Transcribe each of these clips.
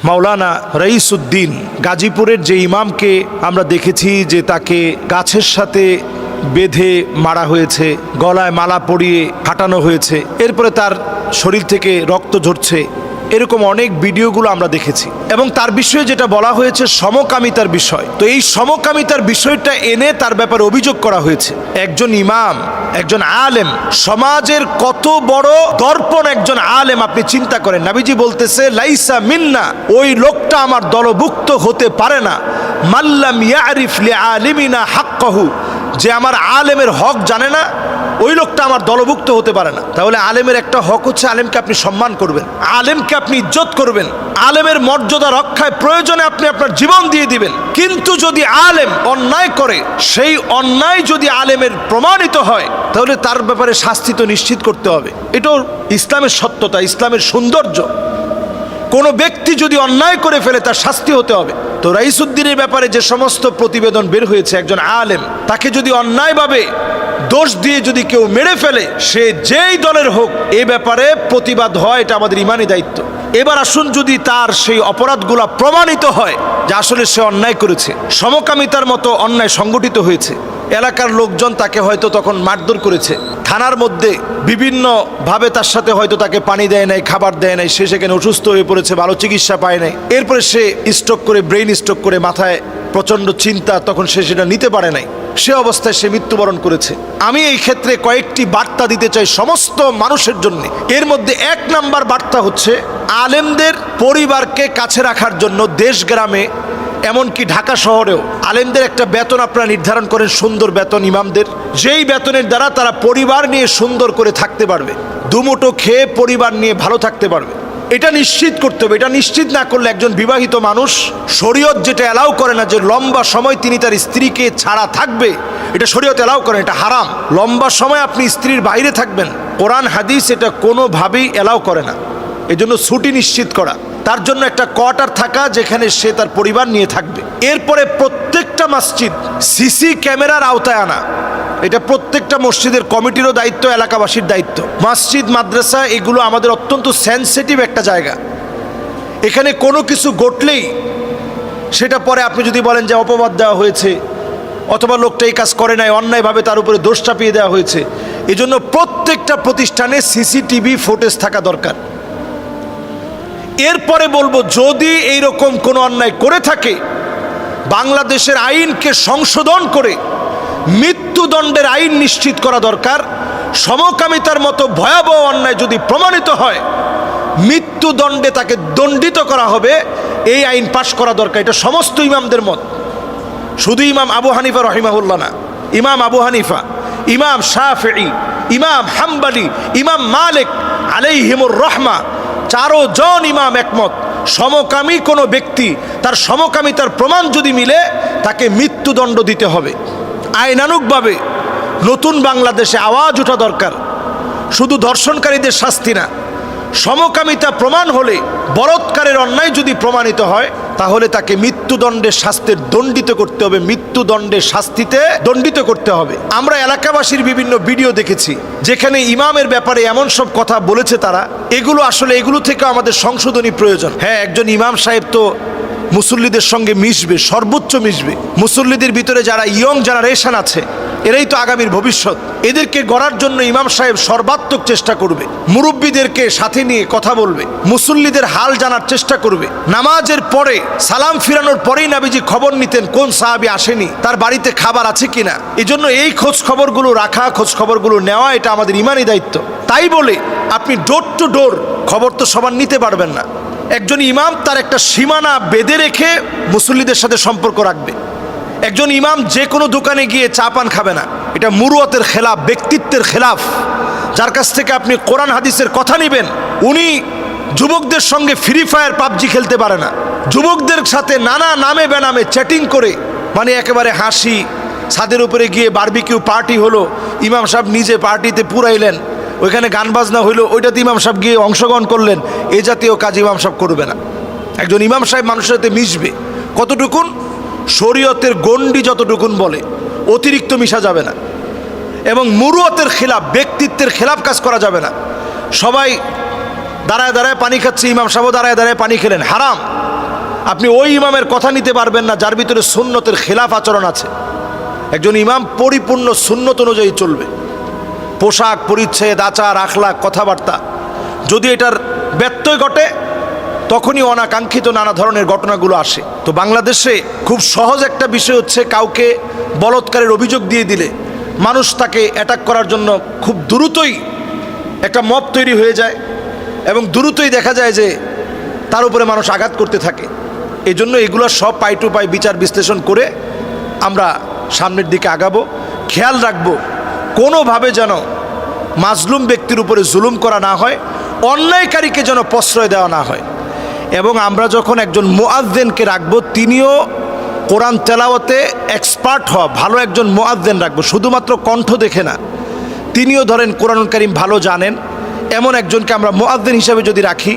মাওলানা রঈসউদ্দিন গাজীপুরের যে ইমামকে আমরা দেখেছি যে তাকে গাছের সাথে বেঁধে মারা হয়েছে, গলায় মালা পরিয়ে হাঁটানো হয়েছে, এরপরে তার শরীর থেকে রক্ত ঝরছে, এরকম অনেক ভিডিওগুলো আমরা দেখেছি। এবং তার বিষয়ে যেটা বলা হয়েছে সমকামিতার বিষয়, তো এই সমকামিতার বিষয়টা এনে তার ব্যাপারে অভিযোগ করা হয়েছে। একজন ইমাম, একজন আলেম, সমাজের কত বড় দর্পণ একজন আলেম আপনি চিন্তা করেন। নবীজি বলতেছে লাইসা মিন্না, ওই লোকটা আমার দলভুক্ত হতে পারে না, মাল্লাম ইয়ারিফ লিআলিমিনা হাক্কাহু, যে আমার আলেমের হক জানে না, ওই লোকটা আমার দলভুক্ত হতে পারে না। তাহলে আলেমের একটা হক হচ্ছে আলেমকে আপনি সম্মান করবেন, আলেমকে আপনি ইজ্জত করবেন, আলেমের মর্যাদা রক্ষায় প্রয়োজনে আপনি আপনার জীবন দিয়ে দিবেন। কিন্তু যদি আলেম অন্যায় করে, সেই অন্যায় যদি আলেমের প্রমাণিত হয়, তাহলে তার ব্যাপারে শাস্তি তো নিশ্চিত করতে হবে। এটাও ইসলামের সত্যতা, ইসলামের সৌন্দর্য। কোনো ব্যক্তি যদি অন্যায় করে ফেলে তার শাস্তি হতে হবে। তো রঈসউদ্দিনের ব্যাপারে যে সমস্ত প্রতিবেদন বের হয়েছে, একজন আলেম, তাকে যদি অন্যায়ভাবে দোষ দিয়ে যদি কেউ মেরে ফেলে, সে যেই দলের হোক, এ ব্যাপারে প্রতিবাদ হয়, এটা আমাদের ইমানি দায়িত্ব। এবার আসুন, যদি তার সেই অপরাধগুলো প্রমাণিত হয় যে আসলে সে অন্যায় করেছে, সমকামিতার মতো অন্যায় সংগঠিত হয়েছে, এলাকার লোকজন তাকে হয়তো তখন মারধর করেছে, থানার মধ্যে বিভিন্নভাবে তার সাথে হয়তো তাকে পানি দেয় নাই, খাবার দেয় নাই, সে সেখানে অসুস্থ হয়ে পড়েছে, ভালো চিকিৎসা পায় নাই, এরপরে সে স্ট্রোক করে, ব্রেইন স্ট্রোক করে, মাথায় প্রচণ্ড চিন্তা, তখন সে সেটা নিতে পারে নাই, সে অবস্থায় সে মৃত্যুবরণ করেছে। আমি এই ক্ষেত্রে কয়েকটি বার্তা দিতে চাই সমস্ত মানুষের জন্য। এর মধ্যে এক নাম্বার বার্তা হচ্ছে, আলেমদের পরিবারকে কাছে রাখার জন্য দেশ গ্রামে, এমনকি ঢাকা শহরেও আলেমদের একটা বেতন আপনারা নির্ধারণ করেন, সুন্দর বেতন ইমামদের, যেই বেতনের দ্বারা তারা পরিবার নিয়ে সুন্দর করে থাকতে পারবে, দুমুঠো খেয়ে পরিবার নিয়ে ভালো থাকতে পারবে। এটা নিশ্চিত করতে হবে। এটা নিশ্চিত না করলে একজন বিবাহিত মানুষ, শরীয়ত যেটা অ্যালাউ করে না যে লম্বা সময় তিনি তার স্ত্রীকে ছাড়া থাকবে, এটা শরীয়ত অ্যালাউ করে, এটা হারাম। লম্বা সময় আপনি স্ত্রীর বাইরে থাকবেন, কোরআন হাদিস এটা কোনোভাবেই অ্যালাউ করে না। এজন্য ছুটি নিশ্চিত করা, তার জন্য একটা কোয়ার্টার থাকা যেখানে সে তার পরিবার নিয়ে থাকবে। এরপরে প্রত্যেকটা মসজিদ সিসি ক্যামেরার আওতায় আনা, এটা প্রত্যেকটা মসজিদের কমিটিরও দায়িত্ব, এলাকাবাসীর দায়িত্ব। মসজিদ, মাদ্রাসা, এগুলো আমাদের অত্যন্ত সেন্সিটিভ একটা জায়গা। এখানে কোনো কিছু ঘটলেই সেটা পরে আপনি যদি বলেন যে অপবাদ দেওয়া হয়েছে, অথবা লোকটা এই কাজ করে নাই, অন্যায়ভাবে তার উপরে দোষ চাপিয়ে দেওয়া হয়েছে, এজন্য প্রত্যেকটা প্রতিষ্ঠানে সিসিটিভি ফুটেজ থাকা দরকার। এরপরে বলবো, যদি এইরকম কোনো অন্যায় করে থাকে, বাংলাদেশের আইনকে সংশোধন করে মৃত্যুদণ্ডের আইন নিশ্চিত করা দরকার। সমকামিতার মতো ভয়াবহ অন্যায় যদি প্রমাণিত হয়, মৃত্যুদণ্ডে তাকে দণ্ডিত করা হবে, এই আইন পাশ করা দরকার। এটা সমস্ত ইমামদের মত, শুধু ইমাম আবু হানিফা রহিমাহুল্লাহ না, ইমাম আবু হানিফা, ইমাম শাফিঈ, ইমাম হাম্বলি, ইমাম মালিক আলাইহিমুর রহমা, চারজন ইমাম একমত, সমকামী কোনো ব্যক্তি, তার সমকামিতার প্রমাণ যদি মিলে, তাকে মৃত্যুদণ্ড দিতে হবে। আইনানুগভাবে নতুন বাংলাদেশে আওয়াজ ওঠা দরকার, শুধু ধর্ষণকারীদের শাস্তি না, সমকামিতা প্রমাণ হলে, বলৎকারের অন্যায় যদি প্রমাণিত হয়, তাহলে তাকে মৃত্যুদণ্ডের শাস্তিতে দণ্ডিত করতে হবে, মৃত্যুদণ্ডের শাস্তিতে দণ্ডিত করতে হবে। আমরা এলাকাবাসীর বিভিন্ন ভিডিও দেখেছি যেখানে ইমামের ব্যাপারে এমন সব কথা বলেছে তারা, এগুলো থেকে আমাদের সংশোধনী প্রয়োজন। হ্যাঁ, একজন ইমাম সাহেব তো মুসল্লিদের সঙ্গে মিশবে, সর্বোচ্চ মিশবে। মুসল্লিদের ভিতরে যারা ইয়ং জেনারেশন আছে, এরাই তো আগামীর ভবিষ্যৎ। এদেরকে গড়ার জন্য ইমাম সাহেব সর্বাত্মক চেষ্টা করবে, মুরব্বীদেরকে সাথে নিয়ে কথা বলবে, মুসল্লিদের হাল জানার চেষ্টা করবে। নামাজের পরে সালাম ফিরানোর পরেই নবীজি খবর নিতেন কোন সাহাবী আসেনি, তার বাড়িতে খাবার আছে কিনা। এজন্য এই খোঁজ খবরগুলো রাখা, খোঁজ খবরগুলো নেওয়া, এটা আমাদের ইমানি দায়িত্ব। তাই বলে আপনি ডোর টু ডোর খবর তো সবার নিতে পারবেন না। একজন ইমাম তার একটা সীমানা বেঁধে রেখে মুসল্লিদের সাথে সম্পর্ক রাখবে। একজন ইমাম যে কোনো দোকানে গিয়ে চা পান খাবে না, এটা মুরুয়াতের খেলাফ, ব্যক্তিত্বের খেলাফ। যার কাছ থেকে আপনি কোরআন হাদিসের কথা নেবেন, উনি যুবকদের সঙ্গে ফ্রি ফায়ার, পাবজি খেলতে পারে না, যুবকদের সাথে নানা নামে বেনামে চ্যাটিং করে, মানে একেবারে হাসি, ছাদের উপরে গিয়ে বারবিকিউ পার্টি হলো, ইমাম সাহেব নিজে পার্টিতে পুরাইলেন, ওইখানে গান বাজনা হইলো, ওইটাতে ইমাম সাহেব গিয়ে অংশগ্রহণ করলেন, এই জাতীয় কাজ ইমাম সাহেব করবে না। একজন ইমাম সাহেব মানুষের সাথে মিশবে কতটুকুন, শরীয়তের গণ্ডি যতটুকুন বলে, অতিরিক্ত মিশা যাবে না। এবং মুরুয়াতের খেলাফ, ব্যক্তিত্বের খেলাফ কাজ করা যাবে না। সবাই দাঁড়ায় দাঁড়ায় পানি খাচ্ছে, ইমাম সাহেব দাঁড়ায় দাঁড়ায় পানি খেলেন, হারাম। আপনি ওই ইমামের কথা নিতে পারবেন না যার ভিতরে সুন্নতের খেলাফ আচরণ আছে। একজন ইমাম পরিপূর্ণ সুন্নত অনুযায়ী চলবে, পোশাক পরিচ্ছেদ আচার আখলাক কথাবার্তা। যদি এটার ব্যত্যয় ঘটে তখনই অনাকাঙ্ক্ষিত নানা ধরনের ঘটনাগুলো আসে। তো বাংলাদেশে খুব সহজ একটা বিষয় হচ্ছে, কাউকে বলৎকারের অভিযোগ দিয়ে দিলে মানুষ তাকে অ্যাটাক করার জন্য খুব দ্রুতই একটা মব তৈরি হয়ে যায় এবং দ্রুতই দেখা যায় যে তার উপরে মানুষ আঘাত করতে থাকে। এই জন্য এগুলো সব পাই টু পাই বিচার বিশ্লেষণ করে আমরা সামনের দিকে আগাবো। খেয়াল রাখবো কোনোভাবে যেন মাজলুম ব্যক্তির উপরে জুলুম করা না হয়, অন্যায়কারীকে যেন প্রশ্রয় দেওয়া না হয়। এবং আমরা যখন একজন মুআজ্জিনকে রাখবো, তিনিও কোরআন তেলাওয়াতে এক্সপার্ট হওয়া, ভালো একজন মুআজ্জিন রাখবো, শুধুমাত্র কণ্ঠ দেখে না। তিনিও ধরেন কোরআনুল কারীম ভালো জানেন, এমন একজনকে আমরা মুআজ্জিন হিসাবে যদি রাখি,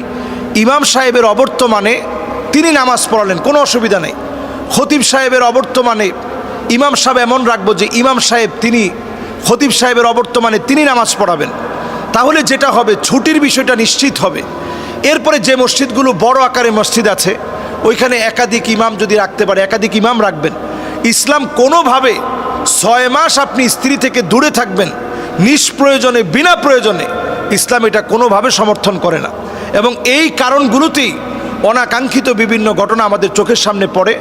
ইমাম সাহেবের অবর্তমানে তিনি নামাজ পড়ালেন, কোনো অসুবিধা নেই। খতিব সাহেবের অবর্তমানে ইমাম সাহেব এমন রাখবো যে ইমাম সাহেব তিনি খতিব সাহেবের অবর্তমানে তিনি নামাজ পড়াবেন। তাহলে যেটা হবে, ছুটির বিষয়টা নিশ্চিত হবে। এরপরে যে মসজিদগুলো বড় আকারে মসজিদ আছে, ওইখানে একাধিক ইমাম যদি রাখতে পারে, একাধিক ইমাম রাখবেন। ইসলাম কোনোভাবে 6 মাস আপনি স্ত্রী থেকে দূরে থাকবেন নিষ্প্রয়োজনে, বিনা প্রয়োজনে, ইসলাম এটা কোনোভাবে সমর্থন করে না। এবং এই কারণগুলোতেই অনাকাঙ্ক্ষিত বিভিন্ন ঘটনা আমাদের চোখের সামনে পড়ে।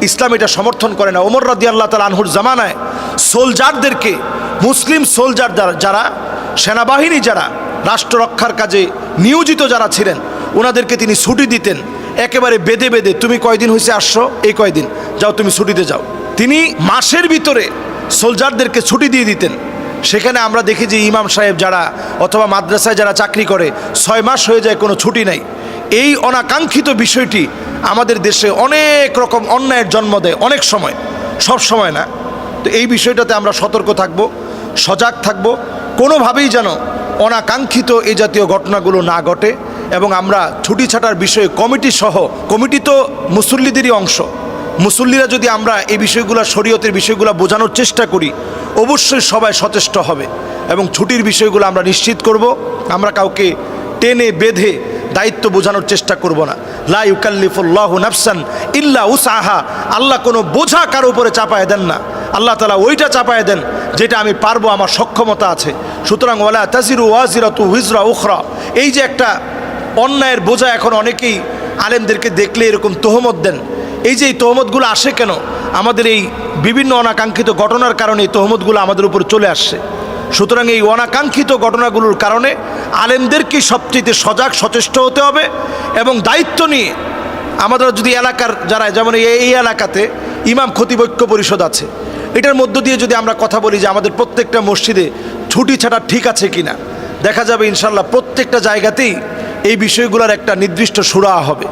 ইসলাম এটা সমর্থন করে না। ওমর রাদিয়াল্লাহু তাআলা আনহুর জামানায় সোলজারদেরকে, মুসলিম সোলজার যারা সেনাবাহিনী, যারা রাষ্ট্র রক্ষার কাজে নিয়োজিত যারা ছিলেন, ওনাদেরকে তিনি ছুটি দিতেন একেবারে বেঁধে বেঁধে। তুমি কয়দিন হয়েছে আসছো? এই কয়দিন, যাও তুমি ছুটিতে যাও। তিনি মাসের ভিতরে সোলজারদেরকে ছুটি দিয়ে দিতেন। সেখানে আমরা দেখি যে ইমাম সাহেব যারা অথবা মাদ্রাসায় যারা চাকরি করে 6 মাস হয়ে যায়, কোনো ছুটি নাই। এই অনাকাঙ্ক্ষিত বিষয়টি আমাদের দেশে অনেক রকম অন্যায়ের জন্ম দেয়, অনেক সময়, সব সময় না। তো এই বিষয়টাতে আমরা সতর্ক থাকব, সজাগ থাকব, কোনোভাবেই যেন অনাকাঙ্ক্ষিত এই জাতীয় ঘটনাগুলো না ঘটে। এবং আমরা ছুটি ছাটার বিষয়ে কমিটি সহ, কমিটি তো মুসল্লিদেরই অংশ, মুসল্লিরা যদি আমরা এই বিষয়গুলো, শরীয়তের বিষয়গুলো বোঝানোর চেষ্টা করি, অবশ্যই সবাই সচেষ্ট হবে এবং ছুটির বিষয়গুলো আমরা নিশ্চিত করব। আমরা কাউকে টেনে বেঁধে দায়িত্ব বোঝানোর চেষ্টা করব না। লা ইউকাল্লিফুল্লাহু নাফসান ইল্লা উসআহা। আল্লাহ কোনো বোঝা কারো উপরে চাপায় দেন না, আল্লাহ তাআলা ওইটা চাপায় দেন যেটা আমি পারবো, আমার সক্ষমতা আছে। সুতরাং ওয়ালা তাজিরু ওয়াজিরাতু উযরা উখরা, এই যে একটা অন্যায়ের বোঝা, এখন অনেকেই আলেমদেরকে দেখলে এরকম তোহমত দেন। এই যে এই তোহমতগুলো আসে কেন? আমাদের এই বিভিন্ন অনাকাঙ্ক্ষিত ঘটনার কারণে এই তোহমতগুলো আমাদের উপর চলে আসছে। সুতরাং এই অনাকাঙ্ক্ষিত ঘটনাগুলোর কারণে আলেমদেরকে সবচেয়ে সজাগ সচেষ্ট হতে হবে এবং দায়িত্ব নিয়ে আমাদের যদি এলাকার যারা, যেমন এই এলাকাতে ইমাম খতিব ঐক্য পরিষদ আছে, এটার মধ্য দিয়ে যদি আমরা কথা বলি যে আমাদের প্রত্যেকটা মসজিদে ছুটি ছাটা ঠিক আছে কিনা, দেখা যাবে ইনশাল্লাহ প্রত্যেকটা জায়গাতেই এই বিষয়গুলোর একটা নির্দিষ্ট সুরা হবে।